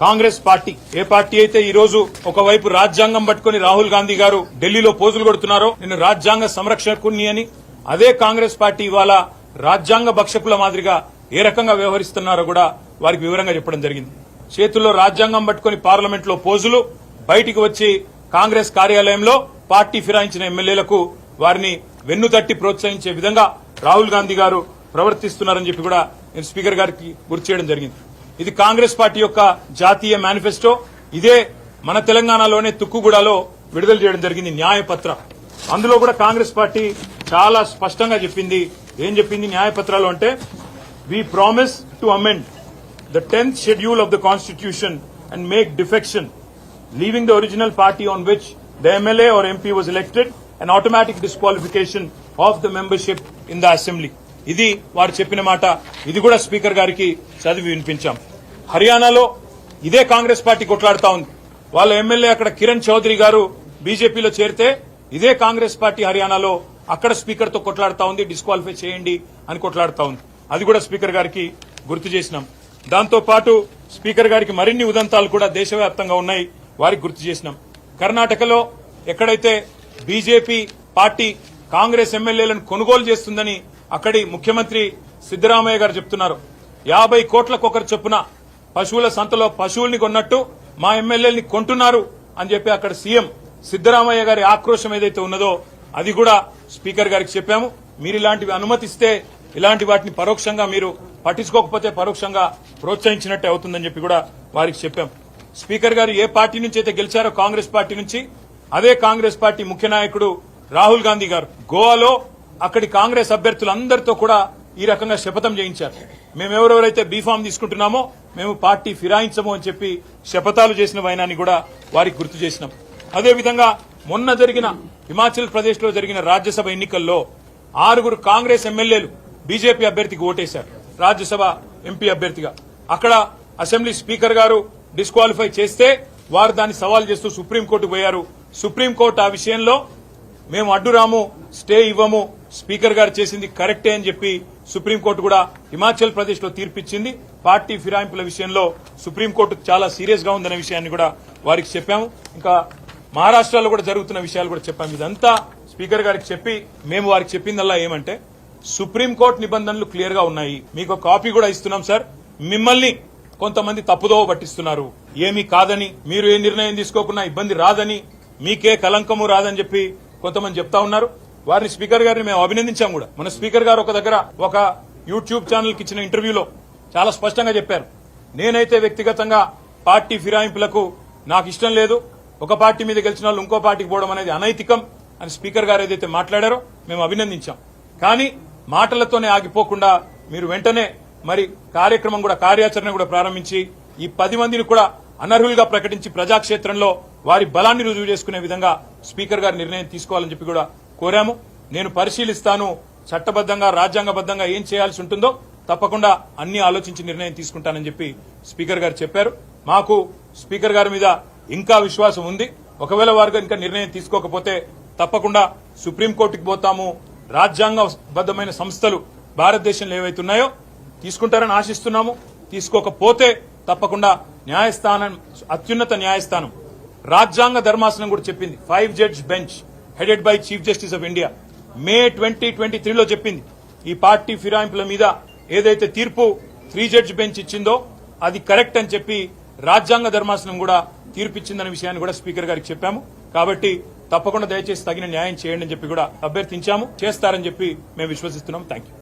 Congress party ఏ party అయితే ఈ రోజు ఒకవైపు రాజ్యాంగం పట్టుకుని రాహుల్ గాంధీ గారు ఢిల్లీలో పోజులు కొడుతున్నారో నేను రాజ్యాంగ సంరక్షకుని అని, అదే కాంగ్రెస్ పార్టీ ఇవాళ రాజ్యాంగ భక్షకుల మాదిరిగా ఏ రకంగా వ్యవహరిస్తున్నారో కూడా వారికి వివరంగా చెప్పడం జరిగింది. చేతుల్లో రాజ్యాంగం పట్టుకుని పార్లమెంట్ లో పోజులు, బయటికి వచ్చి కాంగ్రెస్ కార్యాలయంలో పార్టీ ఫిరాయించిన ఎమ్మెల్యేలకు వారిని వెన్నుతట్టి ప్రోత్సహించే విధంగా రాహుల్ గాంధీ గారు ప్రవర్తిస్తున్నారని చెప్పి కూడా నేను స్పీకర్ గారికి గుర్తు చేయడం జరిగింది. ఇది కాంగ్రెస్ పార్టీ యొక్క జాతీయ మేనిఫెస్టో. ఇదే మన తెలంగాణలోనే తుక్కుగూడలో విడుదల చేయడం జరిగింది న్యాయపత్ర. అందులో కూడా కాంగ్రెస్ పార్టీ చాలా స్పష్టంగా చెప్పింది. ఏం చెప్పింది న్యాయపత్రాలు అంటే, we promise to amend the 10th schedule of the constitution and make defection, leaving the original party on which the MLA or MP was elected, an automatic disqualification of the membership in the assembly. ఇది వారు చెప్పిన మాట. ఇది కూడా speaker గారికి చదివి వినిపించాం. హర్యానాలో ఇదే కాంగ్రెస్ పార్టీ కొట్లాడుతా ఉంది. వాళ్ళ ఎమ్మెల్యే అక్కడ కిరణ్ చౌదరి గారు బీజేపీలో చేరితే ఇదే కాంగ్రెస్ పార్టీ హర్యానాలో అక్కడ స్పీకర్ తో కొట్లాడుతా ఉంది, డిస్క్వాలిఫై చేయండి అని కొట్లాడుతా ఉంది. అది కూడా స్పీకర్ గారికి గుర్తు చేసినాం. దాంతో పాటు స్పీకర్ గారికి మరిన్ని ఉదంతాలు కూడా దేశవ్యాప్తంగా ఉన్నాయి, వారికి గుర్తు చేసినాం. కర్ణాటకలో ఎక్కడైతే బీజేపీ పార్టీ కాంగ్రెస్ ఎమ్మెల్యేలను కొనుగోలు చేస్తుందని అక్కడి ముఖ్యమంత్రి సిద్దరామయ్య గారు చెప్తున్నారు. 50 కోట్లకొకరు చొప్పున పశువుల సంతలో పశువుల్ని కొన్నట్టు మా ఎమ్మెల్యేల్ని కొంటున్నారు అని చెప్పి అక్కడ సీఎం సిద్దరామయ్య గారి ఆక్రోశం ఏదైతే ఉన్నదో అది కూడా స్పీకర్ గారికి చెప్పాము. మీరు ఇలాంటివి అనుమతిస్తే, ఇలాంటి వాటిని పరోక్షంగా మీరు పట్టించుకోకపోతే పరోక్షంగా ప్రోత్సహించినట్టే అవుతుందని చెప్పి కూడా వారికి చెప్పాం. స్పీకర్ గారు ఏ పార్టీ నుంచి అయితే గెలిచారో కాంగ్రెస్ పార్టీ నుంచి, అదే కాంగ్రెస్ పార్టీ ముఖ్య నాయకుడు రాహుల్ గాంధీ గారు గోవాలో అక్కడి కాంగ్రెస్ అభ్యర్థులందరితో కూడా ఈ రకంగా శపథం చేయించారు. మేమెవరెవరైతే బీఫామ్ తీసుకుంటున్నామో మేము పార్టీ ఫిరాయించము అని చెప్పి శపథాలు చేసిన వైనాన్ని కూడా వారికి గుర్తు చేసినాం. అదేవిధంగా మొన్న జరిగిన హిమాచల్ ప్రదేశ్ లో జరిగిన రాజ్యసభ ఎన్నికల్లో 6 కాంగ్రెస్ ఎమ్మెల్యేలు బీజేపీ అభ్యర్థికి ఓటేశారు రాజ్యసభ ఎంపీ అభ్యర్థిగా. అక్కడ అసెంబ్లీ స్పీకర్ గారు డిస్క్వాలిఫై చేస్తే వారు దాన్ని సవాల్ చేస్తూ సుప్రీంకోర్టుకు పోయారు. సుప్రీంకోర్టు ఆ విషయంలో మేము అడ్డురాము, స్టే ఇవ్వము, స్పీకర్ గారు చేసింది కరెక్టే అని చెప్పి సుప్రీంకోర్టు కూడా హిమాచల్ ప్రదేశ్ లో తీర్పిచ్చింది. పార్టీ ఫిరాయింపుల విషయంలో సుప్రీంకోర్టు చాలా సీరియస్ గా ఉందనే విషయాన్ని కూడా వారికి చెప్పాము. ఇంకా మహారాష్ట్రలో కూడా జరుగుతున్న విషయాలు కూడా చెప్పాము. ఇదంతా స్పీకర్ గారికి చెప్పి మేము వారికి చెప్పిందల్లా ఏమంటే, సుప్రీంకోర్టు నిబంధనలు క్లియర్ గా ఉన్నాయి, మీకు కాపీ కూడా ఇస్తున్నాం సార్, మిమ్మల్ని కొంతమంది తప్పుదోవ పట్టిస్తున్నారు, ఏమీ కాదని, మీరు ఏ నిర్ణయం తీసుకోకున్నా ఇబ్బంది రాదని, మీకే కలంకము రాదని చెప్పి కొంతమంది చెప్తా ఉన్నారు. వారిని స్పీకర్ గారిని మేము అభినందించాం కూడా. మన స్పీకర్ గారు ఒక దగ్గర ఒక యూట్యూబ్ ఛానల్ కి ఇచ్చిన ఇంటర్వ్యూలో చాలా స్పష్టంగా చెప్పారు, నేనైతే వ్యక్తిగతంగా పార్టీ ఫిరాయింపులకు నాకు ఇష్టం లేదు, ఒక పార్టీ మీద గెలిచిన వాళ్ళు ఇంకో పార్టీకి పోవడం అనేది అనైతికం అని స్పీకర్ గారు ఏదైతే మాట్లాడారో మేము అభినందించాం. కానీ మాటలతోనే ఆగిపోకుండా మీరు వెంటనే మరి కార్యాచరణ కూడా ప్రారంభించి ఈ 10 మందిని కూడా అనర్హులుగా ప్రకటించి ప్రజాక్షేత్రంలో వారి బలాన్ని రుజువు చేసుకునే విధంగా స్పీకర్ గారు నిర్ణయం తీసుకోవాలని చెప్పి కూడా కోరాము. నేను పరిశీలిస్తాను, చట్టబద్దంగా రాజ్యాంగబద్దంగా ఏం చేయాల్సి ఉంటుందో తప్పకుండా అన్ని ఆలోచించి నిర్ణయం తీసుకుంటానని చెప్పి స్పీకర్ గారు చెప్పారు. మాకు స్పీకర్ గారి మీద ఇంకా విశ్వాసం ఉంది. ఒకవేళ వారు ఇంకా నిర్ణయం తీసుకోకపోతే తప్పకుండా సుప్రీంకోర్టుకు పోతాము. రాజ్యాంగబద్దమైన సంస్థలు భారతదేశంలో ఏవైతున్నాయో తీసుకుంటారని ఆశిస్తున్నాము. తీసుకోకపోతే తప్పకుండా న్యాయస్థానం, అత్యున్నత న్యాయస్థానం రాజ్యాంగ ధర్మాసనం కూడా చెప్పింది, 5 judge bench headed by chief justice of India May 2023లో చెప్పింది, ఈ పార్టీ ఫిరాయింపుల మీద ఏదైతే తీర్పు 3 జడ్జ్ బెంచ్ ఇచ్చిందో అది కరెక్ట్ అని చెప్పి రాజ్యాంగ ధర్మాసనం కూడా తీర్పిచ్చిందనే విషయాన్ని కూడా స్పీకర్ గారికి చెప్పాము. కాబట్టి తప్పకుండా దయచేసి తగిన న్యాయం చేయండి అని చెప్పి కూడా అభ్యర్థించాము. చేస్తారని చెప్పి మేము విశ్వసిస్తున్నాం. Thank you.